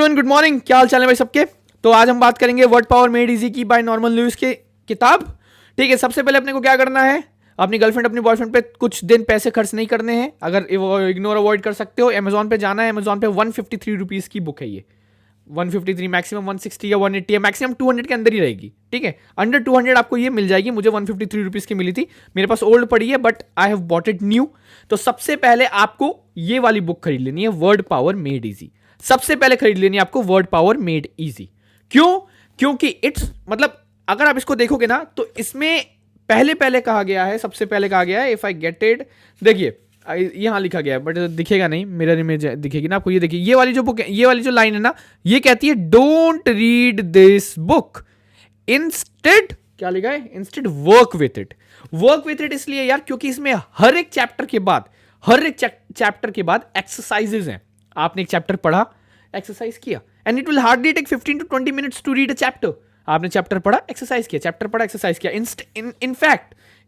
Everyone, good morning. क्या हाल चाल है भाई सबके। तो आज हम बात करेंगे वर्ड पावर मेड इजी की बाय नॉर्मन लुइस के किताब। ठीक है, सबसे पहले अपने को क्या करना है, अपनी गर्लफ्रेंड अपनी बॉयफ्रेंड पे कुछ दिन पैसे खर्च नहीं करने हैं। अगर इग्नोर अवॉइड कर सकते हो, अमेजॉन पे जाना है। अमेजॉन पे 153 रुपीज़ की बुक है ये। 153, मैक्सिमम 160 या 180 या मैक्सिमम 200 के अंदर ही रहेगी। ठीक है, अंडर 200 आपको ये मिल जाएगी। मुझे 153 रुपीज़ की मिली थी, मेरे पास ओल्ड पड़ी है but I have bought it new. तो सबसे पहले आपको ये वाली बुक खरीद लेनी है, वर्ड पावर मेड इजी। सबसे पहले खरीद लेनी है आपको वर्ड पावर मेड इजी। क्यों? क्योंकि इट्स मतलब अगर आप इसको देखोगे ना तो इसमें पहले कहा गया है, सबसे पहले कहा गया है, इफ आई गेट इट, देखिए यहां लिखा गया है बट दिखेगा नहीं, मिरर इमेज दिखेगी ना आपको। ये देखिए, ये वाली जो बुक है, ये वाली जो लाइन है ना, ये कहती है don't read this book, instead क्या लिखा है, instead work with it. Work with it इसलिए यार क्योंकि इसमें हर एक चैप्टर के बाद एक्सरसाइजेज हैं। आपने एक चैप्टर पढ़ा, एक्सरसाइज किया, and it will hardly take 15 to 20 minutes to read a chapter. आपने चैप्टर पढ़ा, एक्सरसाइज किया, चैप्टर पढ़ा, एक्सरसाइज किया।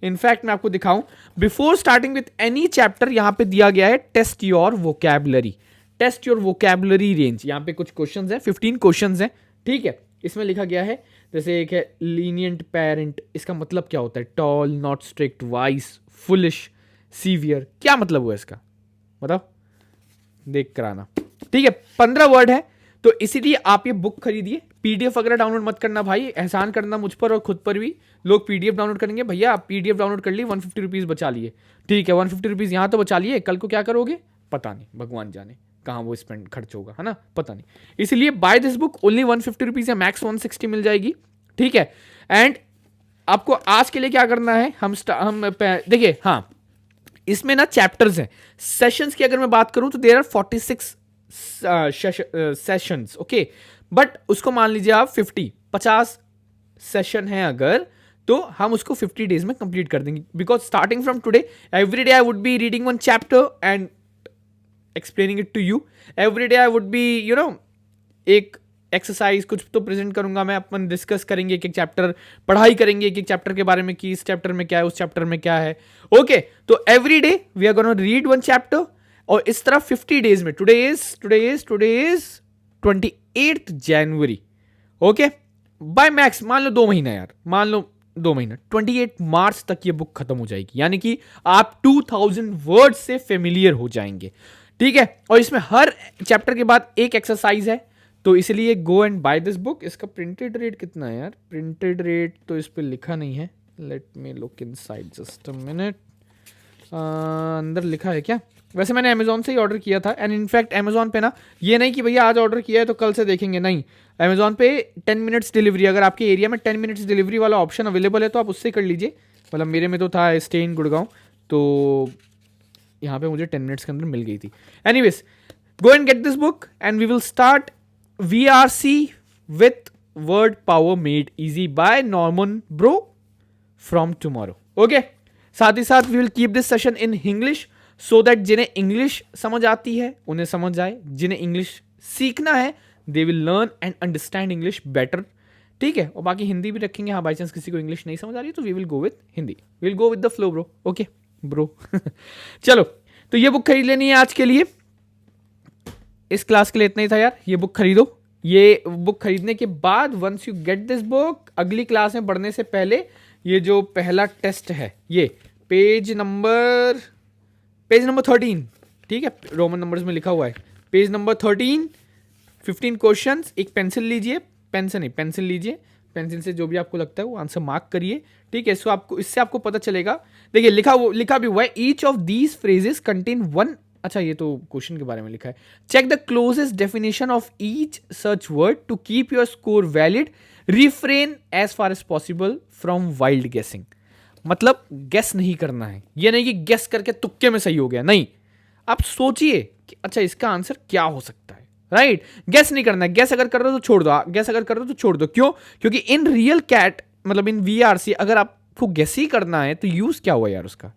इनफैक्ट मैं आपको दिखाऊं, before starting with any chapter यहां पे दिया गया है test your vocabulary, test your vocabulary range. यहां पे कुछ क्वेश्चंस हैं, 15 क्वेश्चंस हैं। ठीक है, इसमें लिखा गया है, जैसे एक है लीनियंट पेरेंट, इसका मतलब क्या होता है, tall, not strict, wise, foolish, severe, क्या मतलब हुआ इसका, मतलब देख कर आना। ठीक है, 15 वर्ड है, तो इसीलिए आप ये बुक खरीदिए। पीडीएफ वगैरह डाउनलोड मत करना भाई, एहसान करना मुझ पर और खुद पर भी। लोग पीडीएफ डाउनलोड करेंगे, भैया आप पीडीएफ डाउनलोड कर लिए, 150 रुपीज़ बचा लिए। ठीक है, 150 रुपीज़ यहाँ तो बचा लिए, कल को क्या करोगे पता नहीं, भगवान जाने कहाँ वो स्पेंड खर्च होगा, है ना, पता नहीं। इसलिए buy this book only 150 rupees या मैक्स 160 मिल जाएगी। ठीक है, एंड आपको आज के लिए क्या करना है, हम देखिए, हाँ इसमें ना चैप्टर्स हैं। सेशंस की अगर मैं बात करूं तो there are 46 sessions, okay. But उसको मान लीजिए आप 50 सेशन है अगर, तो हम उसको 50 डेज में कंप्लीट कर देंगे। Because starting from today every day I would be reading one chapter and explaining it to you. Every day I would be एक एक्सरसाइज कुछ तो प्रेजेंट करूंगा मैं, अपन डिस्कस करेंगे एक एक चैप्टर, पढ़ाई करेंगे एक एक चैप्टर के बारे में कि इस चैप्टर में क्या है, उस चैप्टर में क्या है। ओके, तो every day we are gonna read one chapter, और इस तरह 50 डेज में, today is 28 January, okay, by max मान लो 2 महीना यार, मान लो 2 महीना, 28 मार्च तक ये बुक खत्म हो जाएगी। यानी कि आप 2000 वर्ड से फेमिलियर हो जाएंगे। ठीक है, और इसमें हर चैप्टर के बाद एक एक्सरसाइज है, तो इसलिए go and buy this book. इसका प्रिंटेड रेट कितना है यार, प्रिंटेड रेट तो इस पर लिखा नहीं है, let me look inside just a minute. अंदर लिखा है क्या? वैसे मैंने अमेजोन से ही ऑर्डर किया था, एंड इनफैक्ट अमेजोन पे ना ये नहीं कि भैया आज ऑर्डर किया है तो कल से देखेंगे, नहीं। अमेजोन पे 10 मिनट्स डिलीवरी, अगर आपके एरिया में 10 मिनट्स डिलीवरी वाला ऑप्शन अवेलेबल है तो आप उससे कर लीजिए। मतलब मेरे में तो था, स्टे इन गुड़गांव, तो यहाँ पे मुझे 10 मिनट्स के अंदर मिल गई थी। Anyways, go and get this book and we will start VRC with word power made easy by Norman Bro from tomorrow. Okay? साथ ही साथ we will keep this session in English so that जिन्हें English समझ आती है उन्हें समझ आए, जिन्हें English सीखना है they will learn and understand English better. ठीक है, और बाकी हिंदी भी रखेंगे, हाँ बाई चांस किसी को इंग्लिश नहीं समझ आ रही है तो we will go with Hindi, we will go with the flow bro. Okay bro. चलो, तो ये बुक खरीद लेनी है आज के लिए। इस क्लास के लिए इतना ही था यार, ये बुक खरीदो। ये बुक खरीदने के बाद once you get this book, अगली क्लास में बढ़ने से पहले ये जो पहला टेस्ट है, ये पेज नंबर 13, ठीक है, रोमन नंबर्स में लिखा हुआ है, पेज नंबर 13, 15 क्वेश्चंस। एक पेंसिल लीजिए, पेंसिल लीजिए, पेंसिल से जो भी आपको लगता है वो आंसर मार्क करिए। ठीक है, इससे आपको पता चलेगा। देखिए लिखा भी हुआ है, each of these phrases contain one, अच्छा ये तो क्वेश्चन के बारे में लिखा है, check the closest definition of each search word to keep your score valid, refrain as far as possible from wild guessing. मतलब गेस नहीं करना है, ये नहीं कि गेस करके तुक्के में सही हो गया, नहीं, आप सोचिए कि अच्छा इसका आंसर क्या हो सकता है, राइट। गेस नहीं करना है, गेस अगर कर रहे हो तो छोड़ दो, गेस अगर कर रहे हो तो छोड़ दो। क्यों? क्योंकि इन रियल कैट मतलब इन VRC अगर आपको गेस ही करना है तो यूज क्या हुआ यार उसका,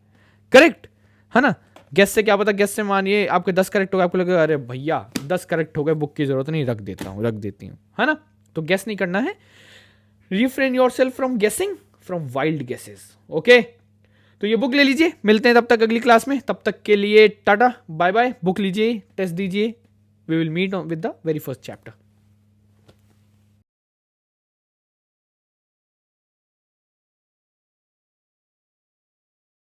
करेक्ट है ना। गेस से क्या पता, गेस से मानिए आपके 10 करेक्ट हो गए, आपको लगे अरे भैया 10 करेक्ट हो गए, बुक की जरूरत नहीं, रख देती हूँ, है ना। तो गेस नहीं करना है, रिफ्रेन योरसेल्फ फ्रॉम गेसिंग, फ्रॉम वाइल्ड गेसेस। ओके, तो ये बुक ले लीजिए, मिलते हैं तब तक अगली क्लास में, तब तक के लिए टाटा बाय बाय। बुक लीजिए, टेस्ट दीजिए, we will meet with the very first chapter.